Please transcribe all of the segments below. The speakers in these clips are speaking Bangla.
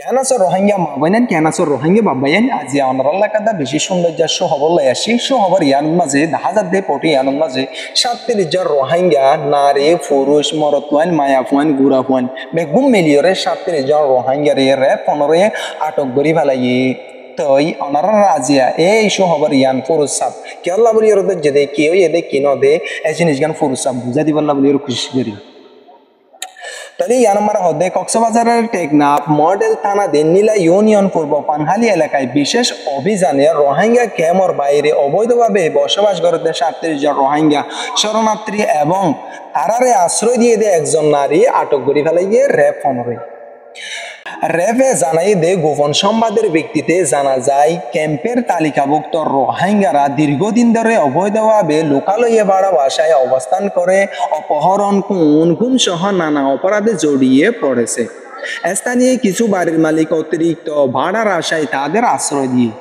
কেনাসর রোহিঙ্গা মাবাইনান কেনাসর রোহিঙ্গা বাবাইন আজি অনারাল্লা কাদা বেশি সৌন্দর্য শো হবর লাইয়াসি শো হবর ইয়ান মাঝে হাজার দে পটি ইয়ান মাঝে 37 রোহিঙ্গা নারী পুরুষ মরতওয়ান মায়াফওয়ান গুরাফওয়ান বেগুম মিলিয়রে 37 রোহিঙ্গা রে 15 আটক করি ফেলাই তই অনারা রাজিয়া এই শো হবর ইয়ান পুরুষ সাপ কেল্লা বলি ওদের যেদে কেউ এদে কিনো দে এই জিনিস গান পুরুষ সাপ বুঝা দিবল্লা বলি ওর খুশি করি তাহলে ইয়ান আমার হদে কক্সবাজারের টেকনাফ মডেল থানা নীলা ইউনিয়ন পূর্ব পানহালি এলাকায় বিশেষ অভিযানে রোহিঙ্গা ক্যাম্পের বাইরে অবৈধভাবে বসবাস করতে 37 জন রোহিঙ্গা শরণার্থী এবং তারারে আশ্রয় দিয়ে দেয় একজন নারী আটক করে ফেলাইয়ে র্যাব 15 র্যাবে জানাই দে গোপন সংবাদের ভিত্তিতে জানা যায় ক্যাম্পের তালিকাভুক্ত রোহিঙ্গারা দীর্ঘদিন ধরে অবৈধভাবে লোকালয়ে ভাড়া বাসায় অবস্থান করে অপহরণ খুন সহ নানা অপরাধে জড়িয়ে পড়েছে। স্থানীয় কিছু বাড়ির মালিক অতিরিক্ত ভাড়ার আশায় তাদের আশ্রয় দিয়ে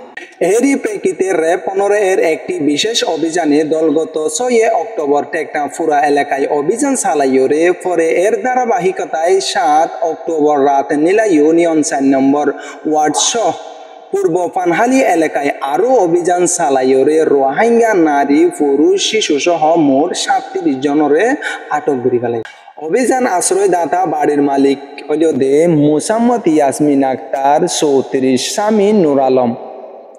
এরই প্রেক্ষিতে র্যাব 15 এর একটি বিশেষ অভিযানে দলগত 6 অক্টোবর টেকনাফুরা এলাকায় অভিযান চালাইরে পরে এর ধারাবাহিকতায় 7 অক্টোবর রাতে নীলা ইউনিয়ন 4 নম্বর ওয়ার্ড সহ পূর্ব পানহালি এলাকায় আরো অভিযান চালাইরে রোহিঙ্গা নারী পুরুষ শিশু সহ মোট 37 জনরে আটক করে ফেলে। অভিযান আশ্রয়দাতা বাড়ির মালিক দে মোসাম্মদ ইয়াসমিন আক্তার 34 স্বামী নুর আলম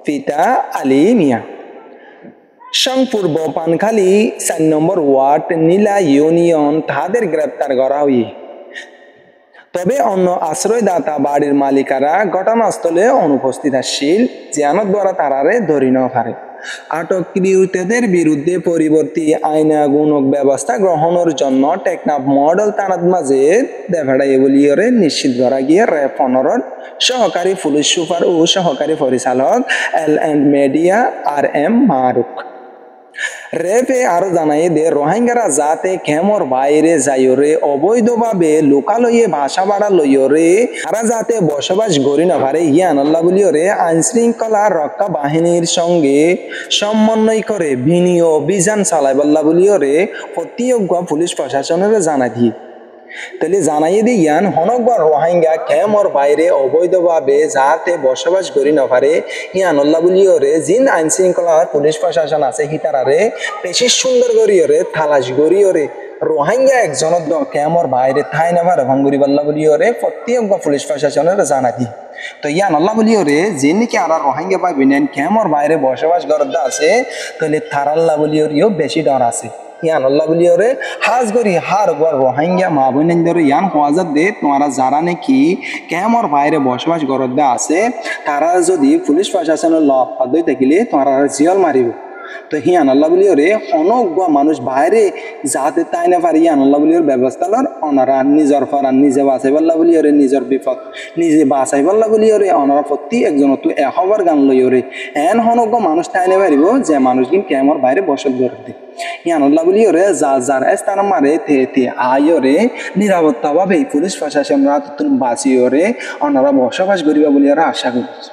পিতা আলী মিয়া পূর্ব পানখালী 4 নম্বর ওয়ার্ড নীলা ইউনিয়ন তাদের গ্রেপ্তার করা হয়। তবে অন্য আশ্রয়দাতা বাড়ির মালিকারা ঘটনাস্থলে অনুপস্থিত আসছিল জিয়ানত দ্বারা তারারে ধরি না পারে। আটককৃতদের বিরুদ্ধে পরবর্তী আইনানুগ ব্যবস্থা গ্রহণের জন্য টেকনাফ মডেল থানার মাঝে দেখাড়াই বলিয়রে নিশ্চিত করা গিয়ে র্যাব 15 সহকারী পুলিশ সুপার ও সহকারী পরিচালক এল মিডিয়া RM মারুক। র্যাবে আরো জানাই দে রোহিঙ্গারা যাতে ক্যাম্পের বাইরে যাইরে অবৈধভাবে লোকালয়ে ভাষা ভাড়া লইরে তারা যাতে বসবাস করি না পারে ইয়ান আল্লাহ বলিয়রে আইন শৃঙ্খলা রক্ষা বাহিনীর সঙ্গে সমন্বয় করে ভিন্ন অভিযান চালাইবাল্লা বলিয়রে প্রত্যেক পুলিশ প্রশাসনের জানাই দিয়ে তাহলে জানাই দি ইয়ান হনকবার রোহিঙ্গা ক্যাম্পের বাইরে অবৈধভাবে যাতে বসবাস করি না পারে ইয়ান আল্লাহ বলিয়রে জিন আইন শৃঙ্খলা পুলিশ প্রশাসন আছে হিতারারে বেশি সুন্দর করিয়রে তালাশ করিয়রে রোহিঙ্গা একজন ক্যাম্পের বাইরে ঠাই না পারে ভাঙ্গুরি বাল্লা বলিয়রে প্রত্যেক পুলিশ প্রশাসনের জানা দি তো ইয়ান আল্লাহ বলিয়রে যে নাকি আর রোহিঙ্গা পাইবেন ক্যাম্পের বাইরে বসবাস করতে আছে তাহলে থারাল্লাহ বলিয়রিও বেশি ডর আছে। ইয়ান আল্লাহ বলিয়রে হাজ করি হার গর রোহিঙ্গা মা বোনেদের ইয়ান হওয়াজাত দে তোমরা যারা নাকি ক্যাম্পের বাইরে বসবাস করতে আছে তারা যদি পুলিশ প্রশাসনের লফ পাদই থাকিলে তোমরা জিয়াল মারিব। তো হিয়ান আল্লাহ বলিয়রে অনেক মানুষ বাইরে যাতে তাই না পারি ইয়ান আল্লাহ বলিয়র ব্যবস্থা লর ওনারা নিজের ফারান নিজে বাঁচাই পাল্লা বলিয়রে নিজের বিপদ নিজে বাঁচাই পাল্লা বলিয়রে ওনারা প্রতি একজন তো একবার গান লইরে এন অনেক মানুষ তাই না পারিব যে মানুষ কিন্তু ক্যাম্পের বাইরে বসত করতে ইয়ান আল্লাহ বলিয়রে যার স্থান মারে তে আয়রে নিরাপত্তা ভাবে পুলিশ প্রশাসন রাত বাঁচিয়রে ওনারা বসবাস করিবা বলিয়ারা আশা করছে।